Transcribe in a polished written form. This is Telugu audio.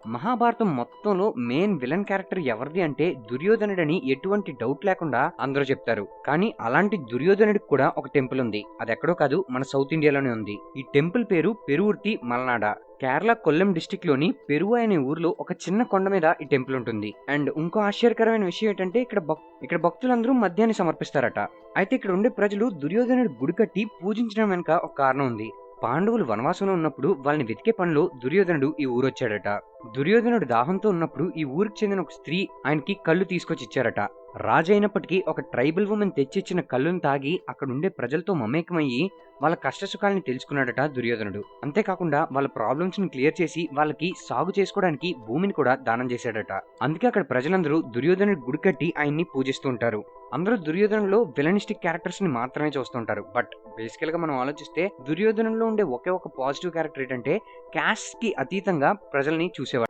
మహాభారతం మొత్తంలో మెయిన్ విలన్ క్యారెక్టర్ ఎవరిది అంటే దుర్యోధనుడని ఎటువంటి డౌట్ లేకుండా అందరూ చెప్తారు. కానీ అలాంటి దుర్యోధనుడికి కూడా ఒక టెంపుల్ ఉంది. అది ఎక్కడో కాదు, మన సౌత్ ఇండియాలోనే ఉంది. ఈ టెంపుల్ పేరు పెరువుర్తి మలనాడ. కేరళ కొల్లం డిస్టిక్ లోని పెరువు అనే ఊర్లో ఒక చిన్న కొండ మీద ఈ టెంపుల్ ఉంటుంది. అండ్ ఇంకో ఆశ్చర్యకరమైన విషయం ఏంటంటే ఇక్కడ భక్తులందరూ మద్యాన్ని సమర్పిస్తారట. అయితే ఇక్కడ ఉండే ప్రజలు దుర్యోధనుడి గుడి కట్టి పూజించడం వెనుక ఒక కారణం ఉంది. పాండవులు వనవాసంలో ఉన్నప్పుడు వాళ్ళని వెతికే పనిలో దుర్యోధనుడు ఈ ఊరొచ్చాడట. దుర్యోధనుడు దాహంతో ఉన్నప్పుడు ఈ ఊరికి చెందిన ఒక స్త్రీ ఆయనకి కళ్ళు తీసుకొచ్చి ఇచ్చారట. రాజు అయినప్పటికీ ఒక ట్రైబల్ ఉమెన్ తెచ్చిచ్చిన కళ్ళును తాగి అక్కడుండే ప్రజలతో మమేకమయ్యి వాళ్ళ కష్టసుఖాలని తెలుసుకున్నాడట దుర్యోధనుడు. అంతేకాకుండా వాళ్ళ ప్రాబ్లమ్స్ ని క్లియర్ చేసి వాళ్ళకి సాగు చేసుకోవడానికి భూమిని కూడా దానం చేశాడట. అందుకే అక్కడ ప్రజలందరూ దుర్యోధనుడి గుడి కట్టి ఆయన్ని పూజిస్తూ ఉంటారు. అందరూ దుర్యోధనలో విలనిస్టిక్ క్యారెక్టర్స్ ని మాత్రమే చూస్తుంటారు. బట్ బేసికల్ గా మనం ఆలోచిస్తే దుర్యోధనంలో ఉండే ఒకే ఒక పాజిటివ్ క్యారెక్టర్ ఏంటంటే క్యాస్ట్ కి అతీతంగా ప్రజల్ని చూసేవాడు.